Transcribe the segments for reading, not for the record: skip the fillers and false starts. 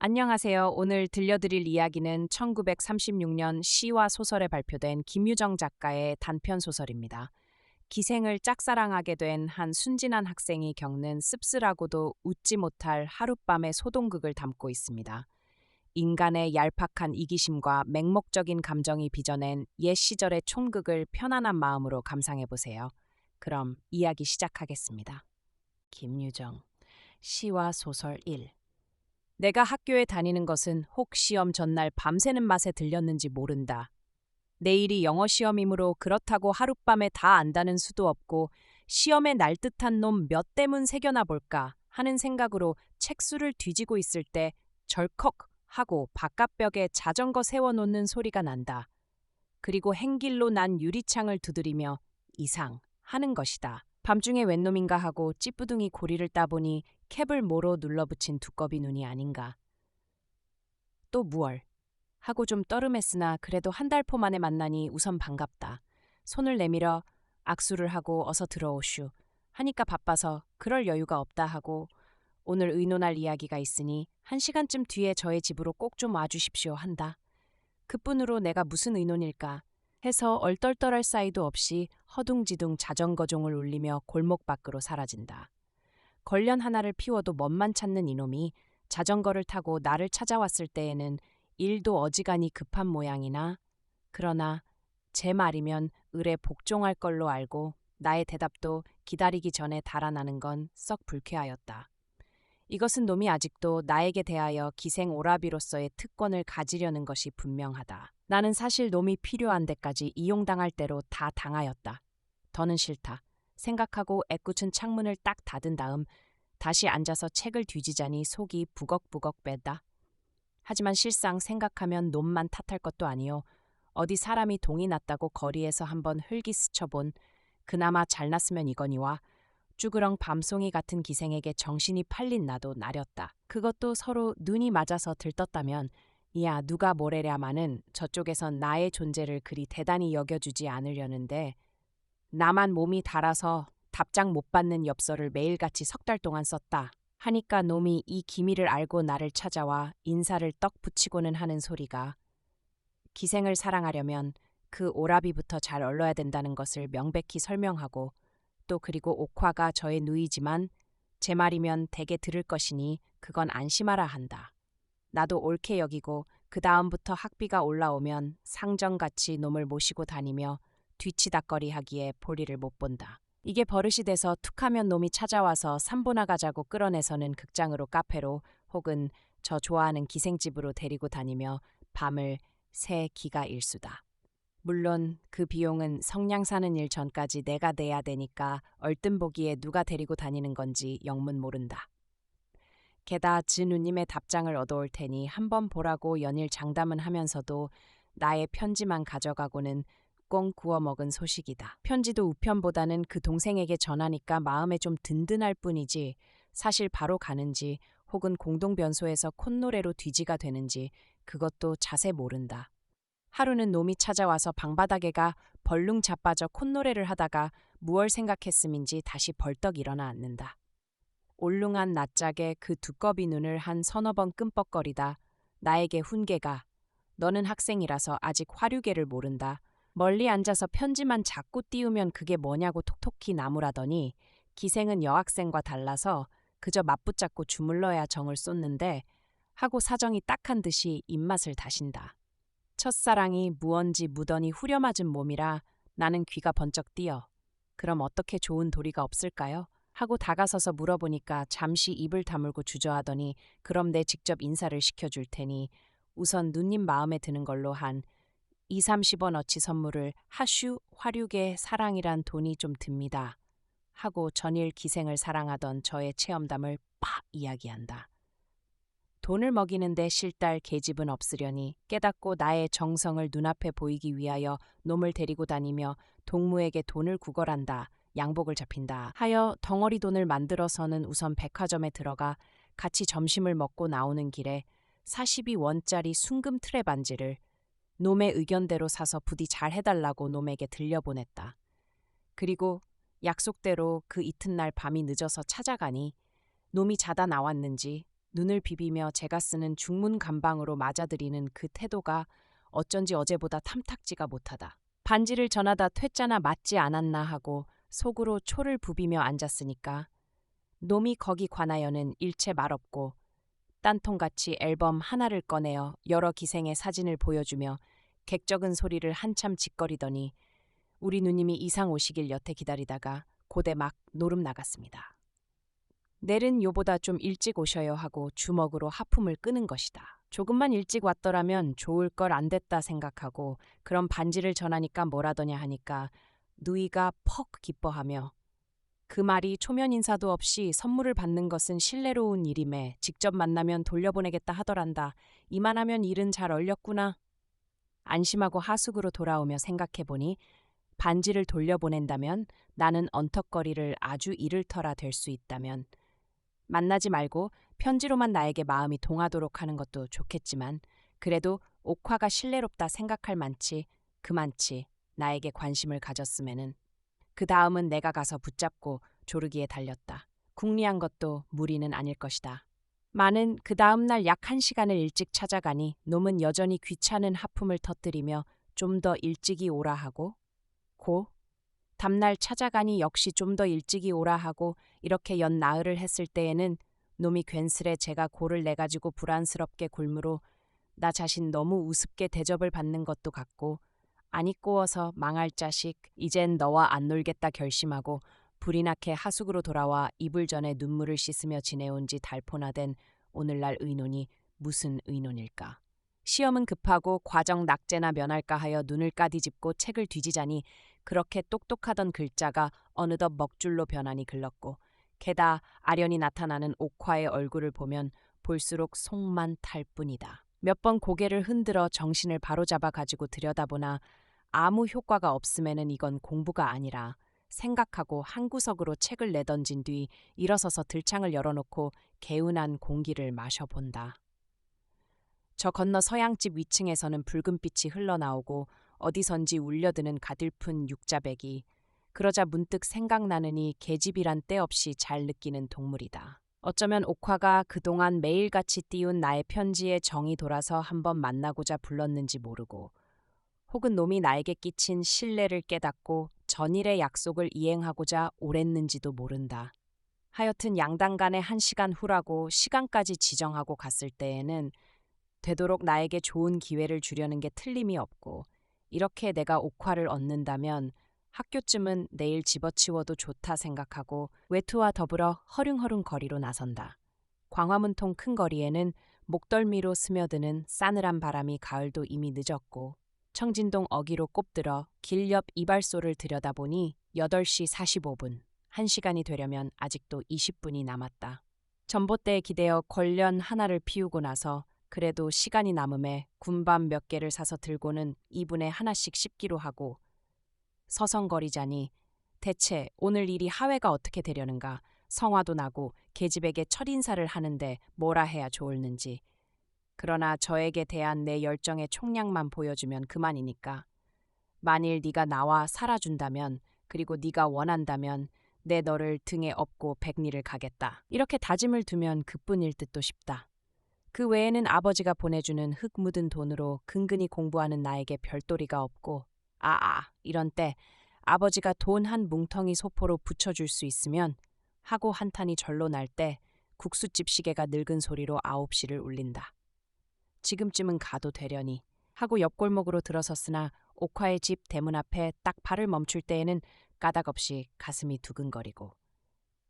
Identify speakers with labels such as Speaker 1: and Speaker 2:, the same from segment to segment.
Speaker 1: 안녕하세요. 오늘 들려드릴 이야기는 1936년 시와 소설에 발표된 김유정 작가의 단편 소설입니다. 기생을 짝사랑하게 된 한 순진한 학생이 겪는 씁쓸하고도 웃지 못할 하룻밤의 소동극을 담고 있습니다. 인간의 얄팍한 이기심과 맹목적인 감정이 빚어낸 옛 시절의 촌극을 편안한 마음으로 감상해보세요. 그럼 이야기 시작하겠습니다. 김유정, 시와 소설 1. 내가 학교에 다니는 것은 혹 시험 전날 밤새는 맛에 들렸는지 모른다. 내일이 영어 시험이므로 그렇다고 하룻밤에 다 안다는 수도 없고 시험에 날듯한 놈 몇 대문 새겨나 볼까 하는 생각으로 책수를 뒤지고 있을 때 절컥 하고 바깥벽에 자전거 세워놓는 소리가 난다. 그리고 행길로 난 유리창을 두드리며 이상 하는 것이다. 밤중에 웬 놈인가 하고 찌뿌둥이 고리를 따보니 캡을 모로 눌러붙인 두꺼비 눈이 아닌가. 또 무얼 하고 좀 떠름했으나 그래도 한 달 포 만에 만나니 우선 반갑다. 손을 내밀어 악수를 하고 어서 들어오슈 하니까 바빠서 그럴 여유가 없다 하고 오늘 의논할 이야기가 있으니 1시간쯤 뒤에 저의 집으로 꼭 좀 와주십시오 한다. 그뿐으로 내가 무슨 의논일까 해서 얼떨떨할 사이도 없이 허둥지둥 자전거종을 울리며 골목 밖으로 사라진다. 걸련 하나를 피워도 멋만 찾는 이놈이 자전거를 타고 나를 찾아왔을 때에는 일도 어지간히 급한 모양이나 그러나 제 말이면 을에 복종할 걸로 알고 나의 대답도 기다리기 전에 달아나는 건 썩 불쾌하였다. 이것은 놈이 아직도 나에게 대하여 기생 오라비로서의 특권을 가지려는 것이 분명하다. 나는 사실 놈이 필요한 데까지 이용당할 대로 다 당하였다. 더는 싫다. 생각하고 애꿎은 창문을 딱 닫은 다음 다시 앉아서 책을 뒤지자니 속이 부걱부걱 뺀다. 하지만 실상 생각하면 놈만 탓할 것도 아니요. 어디 사람이 동이 났다고 거리에서 한번 흘기 스쳐본 그나마 잘났으면 이거니와 쭈그렁 밤송이 같은 기생에게 정신이 팔린 나도 나렸다. 그것도 서로 눈이 맞아서 들떴다면 이야 누가 뭐래랴마는 저쪽에선 나의 존재를 그리 대단히 여겨주지 않으려는데 나만 몸이 달아서 답장 못 받는 엽서를 매일같이 3달 동안 썼다. 하니까 놈이 이 기미를 알고 나를 찾아와 인사를 떡 붙이고는 하는 소리가 기생을 사랑하려면 그 오라비부터 잘 얼러야 된다는 것을 명백히 설명하고 또 그리고 옥화가 저의 누이지만 제 말이면 대개 들을 것이니 그건 안심하라 한다. 나도 옳게 여기고 그 다음부터 학비가 올라오면 상정같이 놈을 모시고 다니며 뒤치다꺼리 하기에 볼일을 못 본다. 이게 버릇이 돼서 툭하면 놈이 찾아와서 산보나 가자고 끌어내서는 극장으로 카페로 혹은 저 좋아하는 기생집으로 데리고 다니며 밤을 새 기가 일수다. 물론 그 비용은 성냥 사는 일 전까지 내가 내야 되니까 얼뜬 보기에 누가 데리고 다니는 건지 영문 모른다. 게다 즈 누님의 답장을 얻어올 테니 한번 보라고 연일 장담은 하면서도 나의 편지만 가져가고는 꽁 구워 먹은 소식이다. 편지도 우편보다는 그 동생에게 전하니까 마음에 좀 든든할 뿐이지 사실 바로 가는지 혹은 공동변소에서 콧노래로 뒤지가 되는지 그것도 자세 모른다. 하루는 놈이 찾아와서 방바닥에가 벌룽 자빠져 콧노래를 하다가 무얼 생각했음인지 다시 벌떡 일어나 앉는다. 올룽한 낯짝에 그 두꺼비 눈을 한 서너 번 끔뻑거리다 나에게 훈계가 너는 학생이라서 아직 화류계를 모른다. 멀리 앉아서 편지만 자꾸 띄우면 그게 뭐냐고 톡톡히 나무라더니 기생은 여학생과 달라서 그저 맞붙잡고 주물러야 정을 쏟는데 하고 사정이 딱한 듯이 입맛을 다신다. 첫사랑이 무언지 무던히 후려맞은 몸이라 나는 귀가 번쩍 뛰어 그럼 어떻게 좋은 도리가 없을까요? 하고 다가서서 물어보니까 잠시 입을 다물고 주저하더니 그럼 내 직접 인사를 시켜줄 테니 우선 누님 마음에 드는 걸로 한 2, 30원어치 선물을 하슈 화류계 사랑이란 돈이 좀 듭니다. 하고 전일 기생을 사랑하던 저의 체험담을 팍 이야기한다. 돈을 먹이는데 실달 계집은 없으려니 깨닫고 나의 정성을 눈앞에 보이기 위하여 놈을 데리고 다니며 동무에게 돈을 구걸한다. 양복을 잡힌다 하여 덩어리 돈을 만들어서는 우선 백화점에 들어가 같이 점심을 먹고 나오는 길에 42원짜리 순금 트레 반지를 놈의 의견대로 사서 부디 잘 해달라고 놈에게 들려보냈다. 그리고 약속대로 그 이튿날 밤이 늦어서 찾아가니 놈이 자다 나왔는지 눈을 비비며 제가 쓰는 중문 감방으로 맞아들이는 그 태도가 어쩐지 어제보다 탐탁지가 못하다. 반지를 전하다 퇴짜나 맞지 않았나 하고 속으로 초를 부비며 앉았으니까 놈이 거기 관하여는 일체 말없고 딴통같이 앨범 하나를 꺼내어 여러 기생의 사진을 보여주며 객적은 소리를 한참 짓거리더니 우리 누님이 이상 오시길 여태 기다리다가 고대 막 노름 나갔습니다. 내일은 요보다 좀 일찍 오셔요 하고 주먹으로 하품을 끄는 것이다. 조금만 일찍 왔더라면 좋을 걸 안 됐다 생각하고 그럼 반지를 전하니까 뭐라더냐 하니까 누이가 퍽 기뻐하며 그 말이 초면 인사도 없이 선물을 받는 것은 신뢰로운 일임에 직접 만나면 돌려보내겠다 하더란다. 이만하면 일은 잘 얼렸구나. 안심하고 하숙으로 돌아오며 생각해보니 반지를 돌려보낸다면 나는 언턱거리를 아주 잃을 터라 될 수 있다면 만나지 말고 편지로만 나에게 마음이 동하도록 하는 것도 좋겠지만 그래도 옥화가 신뢰롭다 생각할 만치 그만치 나에게 관심을 가졌음에는 그 다음은 내가 가서 붙잡고 조르기에 달렸다. 궁리한 것도 무리는 아닐 것이다. 마는 그 다음 날 약 1시간을 일찍 찾아가니 놈은 여전히 귀찮은 하품을 터뜨리며 좀 더 일찍이 오라 하고 다음날 찾아가니 역시 좀 더 일찍이 오라 하고 이렇게 연나흘을 했을 때에는 놈이 괜스레 제가 고를 내가지고 불안스럽게 굴므로 나 자신 너무 우습게 대접을 받는 것도 같고 아니 꼬어서 망할 자식 이젠 너와 안 놀겠다 결심하고 불이 나게 하숙으로 돌아와 이불 전에 눈물을 씻으며 지내온 지 달포나 된 오늘날 의논이 무슨 의논일까. 시험은 급하고 과정 낙제나 면할까 하여 눈을 까디집고 책을 뒤지자니 그렇게 똑똑하던 글자가 어느덧 먹줄로 변하니 글렀고 게다 아련히 나타나는 옥화의 얼굴을 보면 볼수록 속만 탈 뿐이다. 몇 번 고개를 흔들어 정신을 바로잡아 가지고 들여다보나 아무 효과가 없음에는 이건 공부가 아니라 생각하고 한 구석으로 책을 내던진 뒤 일어서서 들창을 열어놓고 개운한 공기를 마셔본다. 저 건너 서양집 위층에서는 붉은빛이 흘러나오고 어디선지 울려드는 가들픈 육자배기. 그러자 문득 생각나느니 계집이란 때 없이 잘 느끼는 동물이다. 어쩌면 옥화가 그동안 매일같이 띄운 나의 편지에 정이 돌아서 한번 만나고자 불렀는지 모르고 혹은 놈이 나에게 끼친 신뢰를 깨닫고 전일의 약속을 이행하고자 오랬는지도 모른다. 하여튼 양당 간에 1시간 후라고 시간까지 지정하고 갔을 때에는 되도록 나에게 좋은 기회를 주려는 게 틀림이 없고 이렇게 내가 옥화를 얻는다면 학교쯤은 내일 집어치워도 좋다 생각하고 외투와 더불어 허릉허릉 거리로 나선다. 광화문통 큰 거리에는 목덜미로 스며드는 싸늘한 바람이 가을도 이미 늦었고 청진동 어기로 꼽들어 길 옆 이발소를 들여다보니 8시 45분, 1시간이 되려면 아직도 20분이 남았다. 전봇대에 기대어 걸련 하나를 피우고 나서 그래도 시간이 남음에 군밤 몇 개를 사서 들고는 2분에 하나씩 씹기로 하고 서성거리자니 대체 오늘 일이 하회가 어떻게 되려는가. 성화도 나고 계집에게 첫인사를 하는데 뭐라 해야 좋을는지. 그러나 저에게 대한 내 열정의 총량만 보여주면 그만이니까. 만일 네가 나와 살아준다면 그리고 네가 원한다면 내 너를 등에 업고 백리를 가겠다. 이렇게 다짐을 두면 그뿐일 듯도 싶다. 그 외에는 아버지가 보내주는 흙 묻은 돈으로 근근히 공부하는 나에게 별도리가 없고 이런 때 아버지가 돈 한 뭉텅이 소포로 붙여줄 수 있으면 하고 한탄이 절로 날 때 국수집 시계가 늙은 소리로 9시를 울린다. 지금쯤은 가도 되려니 하고 옆골목으로 들어섰으나 옥화의 집 대문 앞에 딱 발을 멈출 때에는 까닭없이 가슴이 두근거리고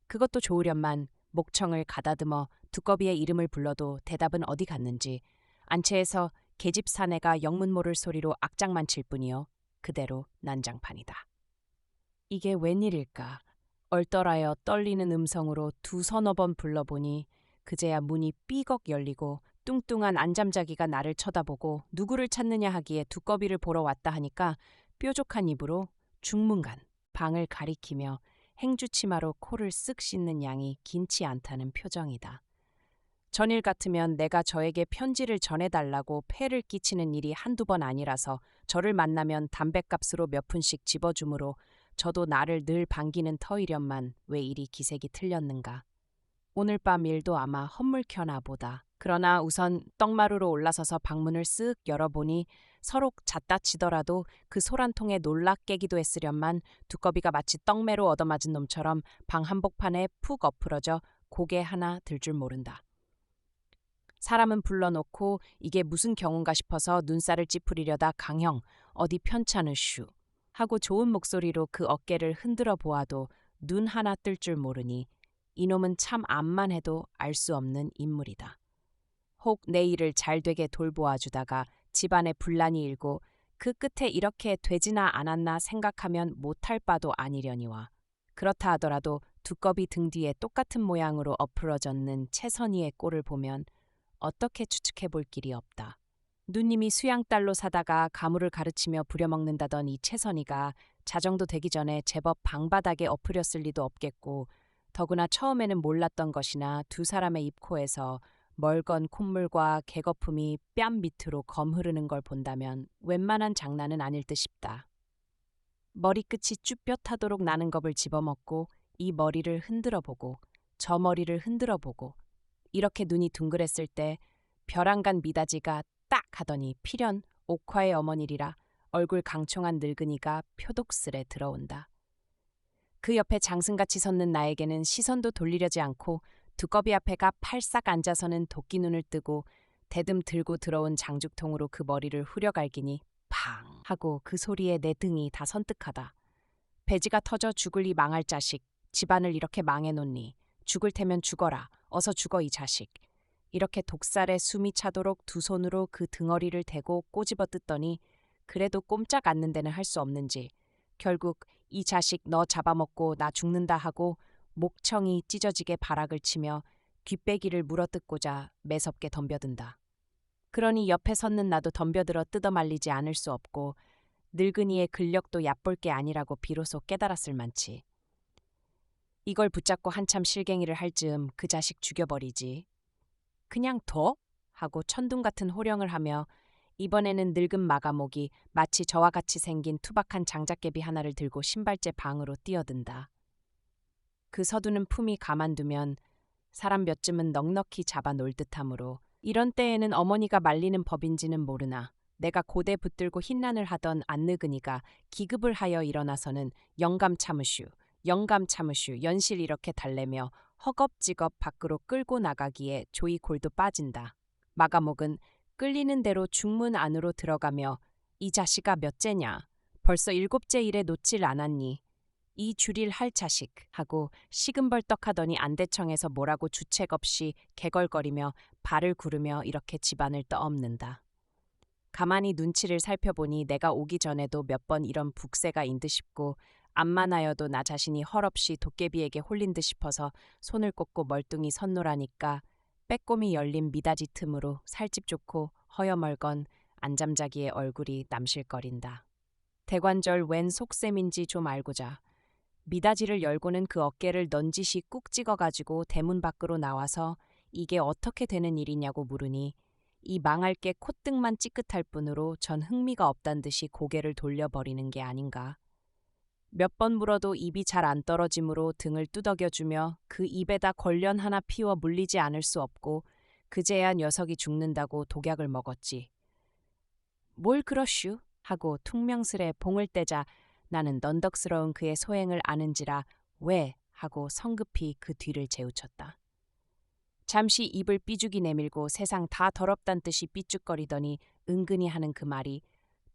Speaker 1: 그것도 좋으련만 목청을 가다듬어 두꺼비의 이름을 불러도 대답은 어디 갔는지 안채에서 계집 사내가 영문 모를 소리로 악장만 칠 뿐이요 그대로 난장판이다. 이게 웬일일까? 얼떨하여 떨리는 음성으로 2~3번 불러보니 그제야 문이 삐걱 열리고 뚱뚱한 안잠자기가 나를 쳐다보고 누구를 찾느냐 하기에 두꺼비를 보러 왔다 하니까 뾰족한 입으로 중문간 방을 가리키며 행주치마로 코를 쓱 씻는 양이 긴치 않다는 표정이다. 전일 같으면 내가 저에게 편지를 전해달라고 폐를 끼치는 일이 한두 번 아니라서 저를 만나면 담뱃값으로 몇 푼씩 집어주므로 저도 나를 늘 반기는 터이련만 왜 이리 기색이 틀렸는가. 오늘 밤 일도 아마 헛물켜나 보다. 그러나 우선 떡마루로 올라서서 방문을 쓱 열어보니 서로 잤다 치더라도 그 소란통에 놀라 깨기도 했으련만 두꺼비가 마치 떡매로 얻어맞은 놈처럼 방 한복판에 푹 엎으러져 고개 하나 들 줄 모른다. 사람은 불러놓고 이게 무슨 경우인가 싶어서 눈살을 찌푸리려다 강형 어디 편찮으슈 하고 좋은 목소리로 그 어깨를 흔들어 보아도 눈 하나 뜰 줄 모르니 이놈은 참 암만 해도 알 수 없는 인물이다. 혹 내 일을 잘 되게 돌보아주다가 집안에 분란이 일고 그 끝에 이렇게 되지나 않았나 생각하면 못할 바도 아니려니와 그렇다 하더라도 두꺼비 등 뒤에 똑같은 모양으로 엎으러졌는 채선이의 꼴을 보면 어떻게 추측해 볼 길이 없다. 누님이 수양딸로 사다가 가물을 가르치며 부려먹는다던 이 채선이가 자정도 되기 전에 제법 방바닥에 엎으렸을 리도 없겠고 더구나 처음에는 몰랐던 것이나 두 사람의 입코에서 멀건 콧물과 개거품이 뺨 밑으로 검 흐르는 걸 본다면 웬만한 장난은 아닐 듯 싶다. 머리끝이 쭈뼛하도록 나는 겁을 집어먹고 이 머리를 흔들어보고 저 머리를 흔들어보고 이렇게 눈이 둥그랬을 때 벼랑간 미다지가 딱 하더니 필연 옥화의 어머니리라 얼굴 강총한 늙은이가 표독스레 들어온다. 그 옆에 장승같이 섰는 나에게는 시선도 돌리려지 않고 두꺼비 앞에가 팔싹 앉아서는 도끼 눈을 뜨고 대듬 들고 들어온 장죽통으로 그 머리를 후려갈기니 팡 하고 그 소리에 내 등이 다 선뜩하다. 배지가 터져 죽을 이 망할 자식, 집안을 이렇게 망해놓니 죽을 테면 죽어라, 어서 죽어 이 자식. 이렇게 독살에 숨이 차도록 두 손으로 그 등허리를 대고 꼬집어 뜯더니 그래도 꼼짝 않는 데는 할 수 없는지 결국 이 자식 너 잡아먹고 나 죽는다 하고 목청이 찢어지게 발악을 치며 귓배기를 물어뜯고자 매섭게 덤벼든다. 그러니 옆에 섰는 나도 덤벼들어 뜯어말리지 않을 수 없고 늙은이의 근력도 얕볼 게 아니라고 비로소 깨달았을 만치. 이걸 붙잡고 한참 실갱이를 할 즈음 그 자식 죽여버리지. 그냥 둬? 하고 천둥 같은 호령을 하며 이번에는 늙은 마가목이 마치 저와 같이 생긴 투박한 장작개비 하나를 들고 신발째 방으로 뛰어든다. 그 서두는 품이 가만두면 사람 몇 쯤은 넉넉히 잡아 놀 듯하므로 이런 때에는 어머니가 말리는 법인지는 모르나 내가 고대 붙들고 흰란을 하던 안늙은이가 기급을 하여 일어나서는 영감 참으슈, 영감 참으슈 연실 이렇게 달래며 허겁지겁 밖으로 끌고 나가기에 조이 골도 빠진다. 마가목은 끌리는 대로 중문 안으로 들어가며 이 자식아 몇째냐? 벌써 7째 일에 놓질 않았니? 이 줄일 할 자식 하고 시금벌떡하더니 안대청에서 뭐라고 주책 없이 개걸거리며 발을 구르며 이렇게 집안을 떠엎는다. 가만히 눈치를 살펴보니 내가 오기 전에도 몇 번 이런 북새가 인 듯 싶고 암만 하여도 나 자신이 헐없이 도깨비에게 홀린 듯 싶어서 손을 꽂고 멀뚱히 섰노라니까 빼꼼히 열린 미다지 틈으로 살집 좋고 허여멀건 안잠자기의 얼굴이 남실거린다. 대관절 웬 속셈인지 좀 알고자 미다지를 열고는 그 어깨를 넌지시 꾹 찍어가지고 대문 밖으로 나와서 이게 어떻게 되는 일이냐고 물으니 이 망할 게 콧등만 찌끗할 뿐으로 전 흥미가 없단 듯이 고개를 돌려버리는 게 아닌가. 몇 번 물어도 입이 잘 안 떨어지므로 등을 두덕여주며 그 입에다 걸련 하나 피워 물리지 않을 수 없고 그제야 녀석이 죽는다고 독약을 먹었지. 뭘 그러슈? 하고 퉁명스레 봉을 떼자 나는 넌덕스러운 그의 소행을 아는지라 왜? 하고 성급히 그 뒤를 재우쳤다. 잠시 입을 삐죽이 내밀고 세상 다 더럽단 듯이 삐죽거리더니 은근히 하는 그 말이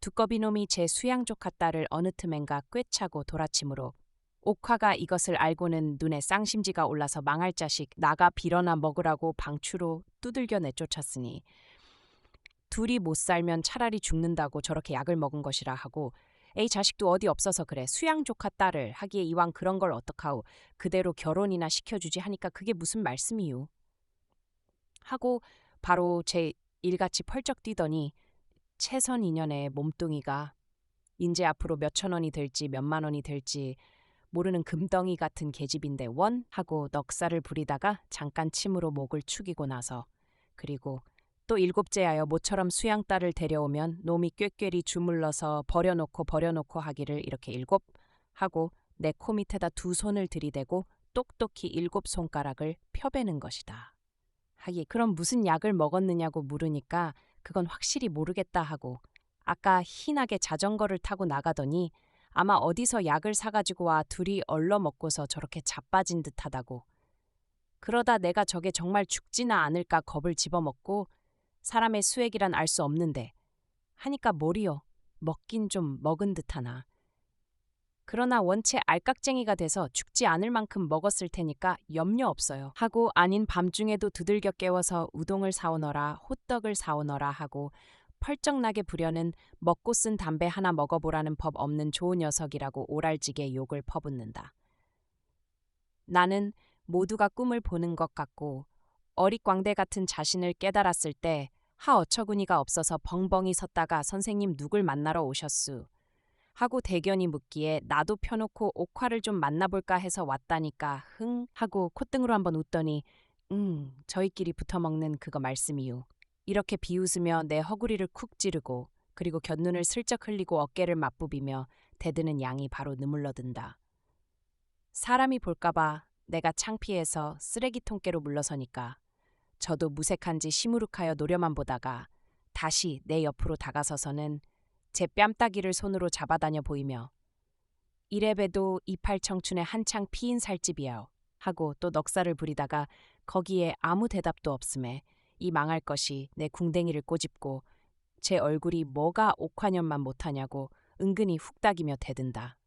Speaker 1: 두꺼비 놈이 제 수양 조카 딸을 어느 틈엔가 꿰차고 돌아치므로 옥화가 이것을 알고는 눈에 쌍심지가 올라서 망할 자식 나가 빌어나 먹으라고 방추로 두들겨 내쫓았으니 둘이 못 살면 차라리 죽는다고 저렇게 약을 먹은 것이라 하고 에이 자식도 어디 없어서 그래 수양 조카 딸을 하기에 이왕 그런 걸 어떡하오 그대로 결혼이나 시켜주지 하니까 그게 무슨 말씀이유 하고 바로 제 일같이 펄쩍 뛰더니 채선 인연의 몸뚱이가 인제 앞으로 몇천 원이 될지 몇만 원이 될지 모르는 금덩이 같은 계집인데 원? 하고 넉살을 부리다가 잠깐 침으로 목을 축이고 나서 그리고 또 7째하여 모처럼 수양딸을 데려오면 놈이 꾀꾀리 주물러서 버려놓고 하기를 이렇게 7 하고 내 코 밑에다 두 손을 들이대고 똑똑히 7손가락을 펴베는 것이다. 하기 그럼 무슨 약을 먹었느냐고 물으니까 그건 확실히 모르겠다 하고 아까 희나게 자전거를 타고 나가더니 아마 어디서 약을 사가지고 와 둘이 얼러 먹고서 저렇게 자빠진 듯하다고. 그러다 내가 저게 정말 죽지나 않을까 겁을 집어먹고 사람의 수액이란 알 수 없는데 하니까 뭐리요. 먹긴 좀 먹은 듯하나. 그러나 원체 알깍쟁이가 돼서 죽지 않을 만큼 먹었을 테니까 염려 없어요. 하고 아닌 밤중에도 두들겨 깨워서 우동을 사오너라 호떡을 사오너라 하고 펄쩍나게 부려는 먹고 쓴 담배 하나 먹어보라는 법 없는 좋은 녀석이라고 오랄지게 욕을 퍼붓는다. 나는 모두가 꿈을 보는 것 같고 어릿광대 같은 자신을 깨달았을 때 하 어처구니가 없어서 벙벙이 섰다가 선생님 누굴 만나러 오셨수? 하고 대견이 묻기에 나도 펴놓고 옥화를 좀 만나볼까 해서 왔다니까 흥 하고 콧등으로 한번 웃더니 저희끼리 붙어먹는 그거 말씀이유. 이렇게 비웃으며 내 허구리를 쿡 찌르고 그리고 곁눈을 슬쩍 흘리고 어깨를 맞부비며 대드는 양이 바로 느물러든다. 사람이 볼까봐 내가 창피해서 쓰레기통께로 물러서니까 저도 무색한지 시무룩하여 노려만 보다가 다시 내 옆으로 다가서서는 제 뺨따기를 손으로 잡아다녀 보이며 이래봬도 이팔 청춘에 한창 피인 살집이요 하고 또 넉살을 부리다가 거기에 아무 대답도 없음에 이 망할 것이 내 궁뎅이를 꼬집고 제 얼굴이 뭐가 옥화년만 못하냐고 은근히 훅닥이며 대든다.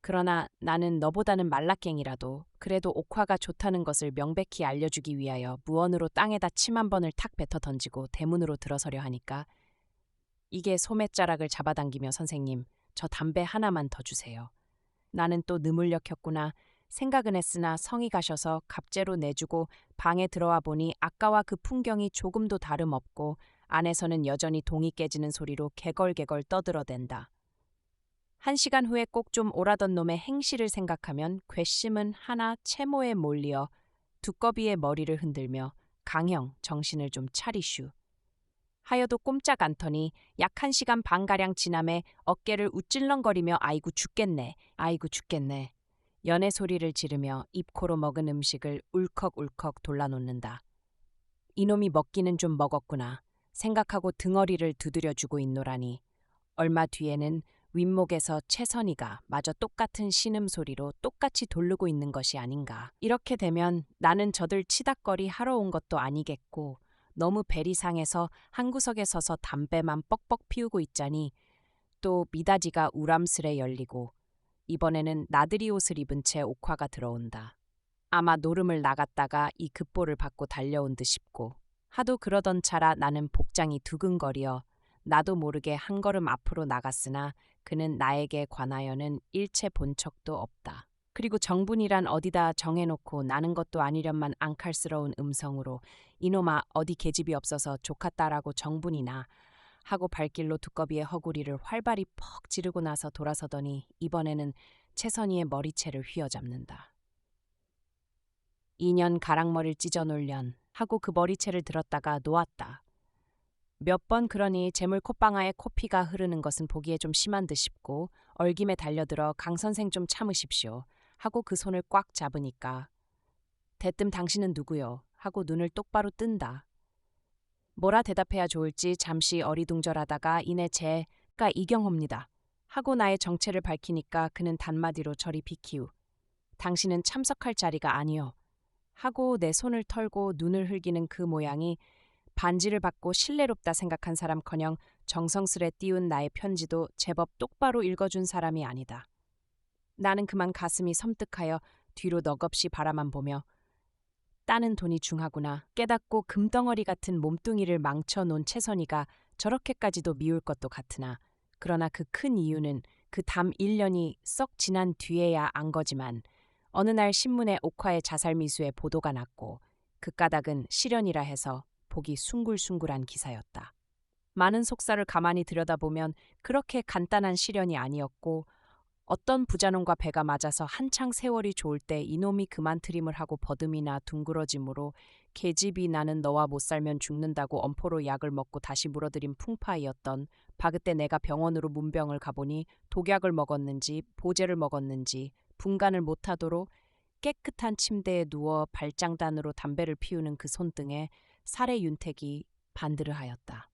Speaker 1: 그러나 나는 너보다는 말라깽이라도 그래도 옥화가 좋다는 것을 명백히 알려주기 위하여 무언으로 땅에다 침 한 번을 탁 뱉어 던지고 대문으로 들어서려 하니까 이게 소매자락을 잡아당기며 선생님 저 담배 하나만 더 주세요. 나는 또 느물려 켰구나 생각은 했으나 성이 가셔서 갑제로 내주고 방에 들어와 보니 아까와 그 풍경이 조금도 다름없고 안에서는 여전히 동이 깨지는 소리로 개걸개걸 떠들어댄다. 1시간 후에 꼭 좀 오라던 놈의 행실을 생각하면 괘씸은 하나 채모에 몰리어 두꺼비의 머리를 흔들며 강형 정신을 좀 차리슈. 하여도 꼼짝 않더니 약 1시간 반가량 지남에 어깨를 우찔렁거리며 아이고 죽겠네 아이고 죽겠네 연애 소리를 지르며 입코로 먹은 음식을 울컥울컥 돌라놓는다. 이놈이 먹기는 좀 먹었구나 생각하고 등어리를 두드려주고 있노라니 얼마 뒤에는 윗목에서 채선이가 마저 똑같은 신음소리로 똑같이 돌르고 있는 것이 아닌가. 이렇게 되면 나는 저들 치닥거리 하러 온 것도 아니겠고 너무 벨이 상해서 한 구석에 서서 담배만 뻑뻑 피우고 있자니 또 미닫이가 우람스레 열리고 이번에는 나들이 옷을 입은 채 옥화가 들어온다. 아마 노름을 나갔다가 이 급보를 받고 달려온 듯 싶고 하도 그러던 차라 나는 복장이 두근거리어 나도 모르게 한 걸음 앞으로 나갔으나 그는 나에게 관하여는 일체 본 척도 없다. 그리고 정분이란 어디다 정해놓고 나는 것도 아니련만 앙칼스러운 음성으로 이놈아 어디 계집이 없어서 조카딸하고 정분이나 하고 발길로 두꺼비의 허구리를 활발히 퍽 지르고 나서 돌아서더니 이번에는 채선이의 머리채를 휘어잡는다. 2년 가랑머리를 찢어 놀련 하고 그 머리채를 들었다가 놓았다. 몇 번 그러니 재물 콧방아에 코피가 흐르는 것은 보기에 좀 심한 듯 싶고 얼김에 달려들어 강 선생 좀 참으십시오 하고 그 손을 꽉 잡으니까 대뜸 당신은 누구요 하고 눈을 똑바로 뜬다. 뭐라 대답해야 좋을지 잠시 어리둥절하다가 이내 제가 이경호입니다 하고 나의 정체를 밝히니까 그는 단마디로 저리 비키우 당신은 참석할 자리가 아니요 하고 내 손을 털고 눈을 흘기는 그 모양이 반지를 받고 신뢰롭다 생각한 사람커녕 정성스레 띄운 나의 편지도 제법 똑바로 읽어준 사람이 아니다. 나는 그만 가슴이 섬뜩하여 뒤로 넋없이 바라만 보며 따는 돈이 중하구나 깨닫고 금덩어리 같은 몸뚱이를 망쳐놓은 채선이가 저렇게까지도 미울 것도 같으나 그러나 그 큰 이유는 그 담 1년이 썩 지난 뒤에야 안 거지만 어느 날 신문에 옥화의 자살미수의 보도가 났고 그 까닭은 실연이라 해서 보기 숭글숭글한 기사였다. 많은 속사를 가만히 들여다보면 그렇게 간단한 실연이 아니었고 어떤 부자놈과 배가 맞아서 한창 세월이 좋을 때 이놈이 그만 트림을 하고 버듬이나 둥그러짐으로 계집이 나는 너와 못 살면 죽는다고 엄포로 약을 먹고 다시 물어들인 풍파이었던 바그때 내가 병원으로 문병을 가보니 독약을 먹었는지 보제를 먹었는지 분간을 못하도록 깨끗한 침대에 누워 발장단으로 담배를 피우는 그 손등에 살의 윤택이 반드르하였다.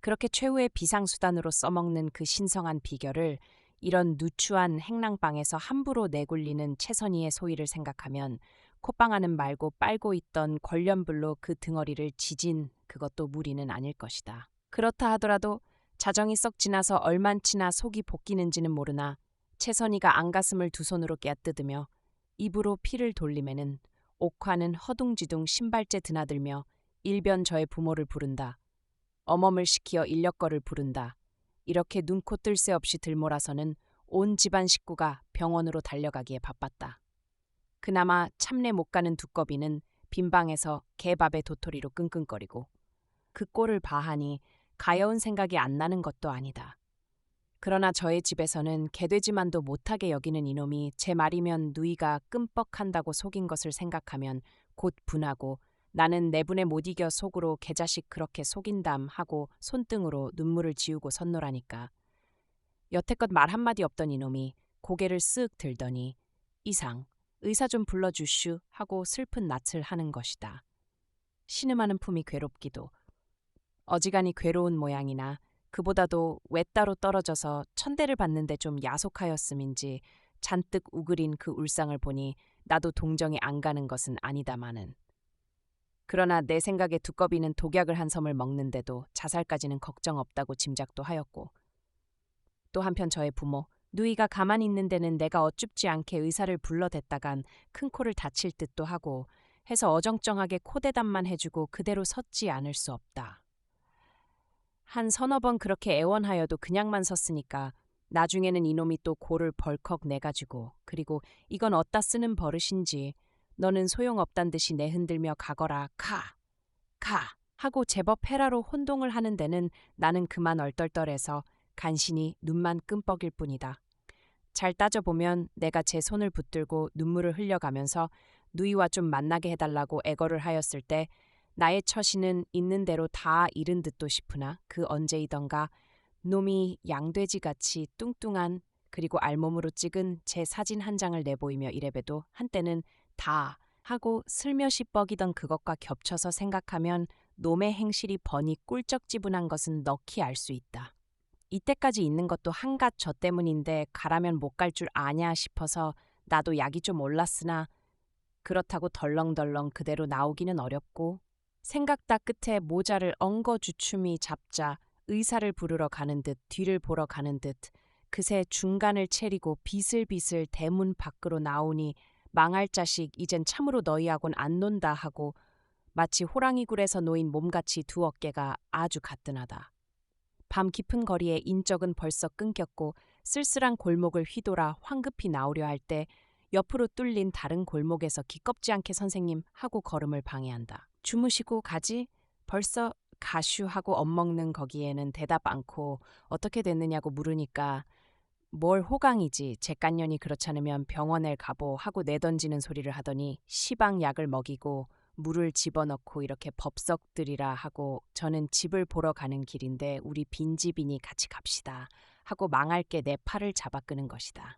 Speaker 1: 그렇게 최후의 비상수단으로 써먹는 그 신성한 비결을 이런 누추한 행랑방에서 함부로 내굴리는 채선이의 소위를 생각하면 콧방아는 말고 빨고 있던 걸련불로 그 등어리를 지진 그것도 무리는 아닐 것이다. 그렇다 하더라도 자정이 썩 지나서 얼만치나 속이 볶이는지는 모르나 채선이가 안가슴을 두 손으로 깨뜨드며 입으로 피를 돌리매는 옥화는 허둥지둥 신발째 드나들며 일변 저의 부모를 부른다. 어멈을 시키어 인력거를 부른다. 이렇게 눈코 뜰 새 없이 들몰아서는 온 집안 식구가 병원으로 달려가기에 바빴다. 그나마 참내 못 가는 두꺼비는 빈방에서 개밥의 도토리로 끙끙거리고 그 꼴을 봐하니 가여운 생각이 안 나는 것도 아니다. 그러나 저의 집에서는 개돼지만도 못하게 여기는 이놈이 제 말이면 누이가 끔뻑한다고 속인 것을 생각하면 곧 분하고 나는 내분에 못 이겨 속으로 개자식 그렇게 속인담 하고 손등으로 눈물을 지우고 섰노라니까. 여태껏 말 한마디 없던 이놈이 고개를 쓱 들더니 이상 의사 좀 불러주슈 하고 슬픈 낯을 하는 것이다. 신음하는 품이 괴롭기도 어지간히 괴로운 모양이나 그보다도 외따로 떨어져서 천대를 받는데 좀 야속하였음인지 잔뜩 우그린 그 울상을 보니 나도 동정이 안 가는 것은 아니다마는. 그러나 내 생각에 두꺼비는 독약을 한 섬을 먹는데도 자살까지는 걱정 없다고 짐작도 하였고 또 한편 저의 부모 누이가 가만히 있는 데는 내가 어쭙지 않게 의사를 불러댔다간 큰 코를 다칠 듯도 하고 해서 어정쩡하게 코대담만 해주고 그대로 섰지 않을 수 없다. 한 서너 번 그렇게 애원하여도 그냥만 섰으니까 나중에는 이놈이 또 고를 벌컥 내가지고 그리고 이건 어디다 쓰는 버릇인지 너는 소용없단 듯이 내흔들며 가거라 가 하고 제법 헤라로 혼동을 하는 데는 나는 그만 얼떨떨해서 간신히 눈만 끔뻑일 뿐이다. 잘 따져보면 내가 제 손을 붙들고 눈물을 흘려가면서 누이와 좀 만나게 해달라고 애걸을 하였을 때 나의 처신은 있는 대로 다 잃은 듯도 싶으나 그 언제이던가 놈이 양돼지같이 뚱뚱한 그리고 알몸으로 찍은 제 사진 한 장을 내보이며 이래봬도 한때는 다 하고 슬며시 뻐기던 그것과 겹쳐서 생각하면 놈의 행실이 번이 꿀쩍지분한 것은 넋이 알 수 있다. 이때까지 있는 것도 한갓 저 때문인데 가라면 못 갈 줄 아냐 싶어서 나도 약이 좀 올랐으나 그렇다고 덜렁덜렁 그대로 나오기는 어렵고 생각 다 끝에 모자를 엉거주춤이 잡자 의사를 부르러 가는 듯 뒤를 보러 가는 듯 그새 중간을 채리고 비슬비슬 대문 밖으로 나오니 망할 자식 이젠 참으로 너희하곤 안 논다 하고 마치 호랑이 굴에서 놓인 몸같이 두 어깨가 아주 가뿐하다. 밤 깊은 거리에 인적은 벌써 끊겼고 쓸쓸한 골목을 휘돌아 황급히 나오려 할 때 옆으로 뚫린 다른 골목에서 기껍지 않게 선생님 하고 걸음을 방해한다. 주무시고 가지? 벌써 가슈 하고 엿먹는 거기에는 대답 않고 어떻게 됐느냐고 물으니까 뭘 호강이지 잿간년이 그렇잖으면 병원에 가보 하고 내던지는 소리를 하더니 시방 약을 먹이고 물을 집어넣고 이렇게 법석들이라 하고 저는 집을 보러 가는 길인데 우리 빈집이니 같이 갑시다 하고 망할 게 내 팔을 잡아 끄는 것이다.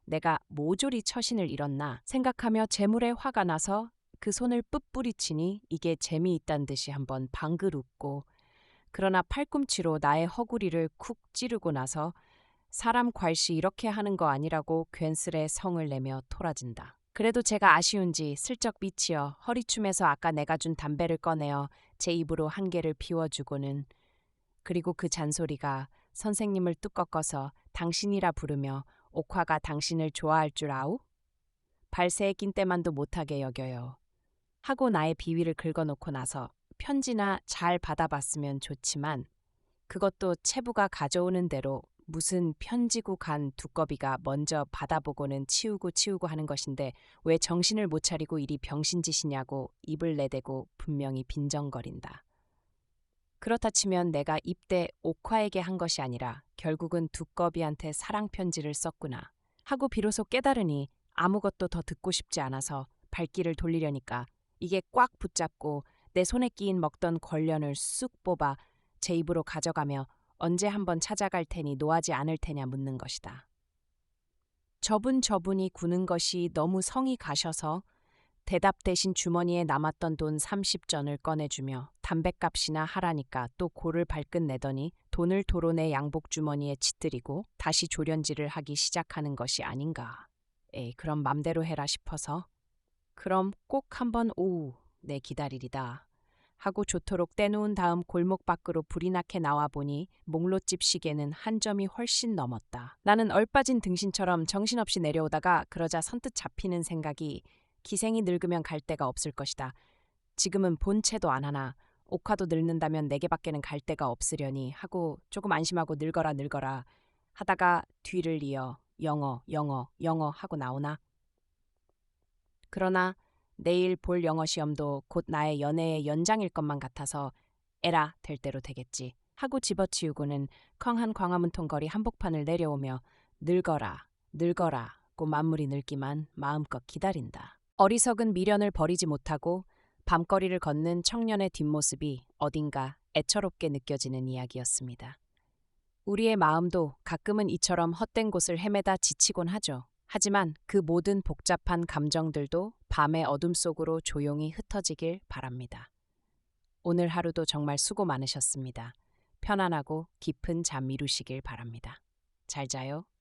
Speaker 1: 내가 모조리 처신을 잃었나 생각하며 재물에 화가 나서 그 손을 뿔뿔이치니 이게 재미있단 듯이 한번 방긋 웃고 그러나 팔꿈치로 나의 허구리를 쿡 찌르고 나서 사람 괄시 이렇게 하는 거 아니라고 괜스레 성을 내며 토라진다. 그래도 제가 아쉬운지 슬쩍 미치어 허리춤에서 아까 내가 준 담배를 꺼내어 제 입으로 한 개를 피워주고는 그리고 그 잔소리가 선생님을 뚝 꺾어서 당신이라 부르며 옥화가 당신을 좋아할 줄 아우? 발새에 낀 때만도 못하게 여겨요. 하고 나의 비위를 긁어놓고 나서 편지나 잘 받아봤으면 좋지만 그것도 체부가 가져오는 대로 무슨 편지고 간 두꺼비가 먼저 받아보고는 치우고 하는 것인데 왜 정신을 못 차리고 이리 병신짓이냐고 입을 내대고 분명히 빈정거린다. 그렇다 치면 내가 입대 옥화에게 한 것이 아니라 결국은 두꺼비한테 사랑 편지를 썼구나 하고 비로소 깨달으니 아무것도 더 듣고 싶지 않아서 발길을 돌리려니까 이게 꽉 붙잡고 내 손에 끼인 먹던 걸련을 쑥 뽑아 제 입으로 가져가며 언제 한번 찾아갈 테니 노하지 않을 테냐 묻는 것이다. 저분이 구는 것이 너무 성이 가셔서 대답 대신 주머니에 남았던 돈 30전을 꺼내주며 담뱃값이나 하라니까 또 고를 발끈 내더니 돈을 도로 내 양복 주머니에 짓들이고 다시 조련질을 하기 시작하는 것이 아닌가. 에이, 그럼 맘대로 해라 싶어서 그럼 꼭 한번 오후 내 기다리리다 하고 좋도록 떼놓은 다음 골목 밖으로 불이 나게 나와 보니 목롯집 시계는 한 점이 훨씬 넘었다. 나는 얼빠진 등신처럼 정신없이 내려오다가 그러자 선뜻 잡히는 생각이 기생이 늙으면 갈 데가 없을 것이다. 지금은 본체도 안 하나 옥화도 늙는다면 내게밖에는 갈 데가 없으려니 하고 조금 안심하고 늙어라 하다가 뒤를 이어 영어 하고 나오나. 그러나 내일 볼 영어 시험도 곧 나의 연애의 연장일 것만 같아서 에라 될 대로 되겠지 하고 집어치우고는 컹한 광화문통 거리 한복판을 내려오며 늙어라고 만물이 늙기만 마음껏 기다린다. 어리석은 미련을 버리지 못하고 밤거리를 걷는 청년의 뒷모습이 어딘가 애처롭게 느껴지는 이야기였습니다. 우리의 마음도 가끔은 이처럼 헛된 곳을 헤매다 지치곤 하죠. 하지만 그 모든 복잡한 감정들도 밤의 어둠 속으로 조용히 흩어지길 바랍니다. 오늘 하루도 정말 수고 많으셨습니다. 편안하고 깊은 잠 이루시길 바랍니다. 잘 자요.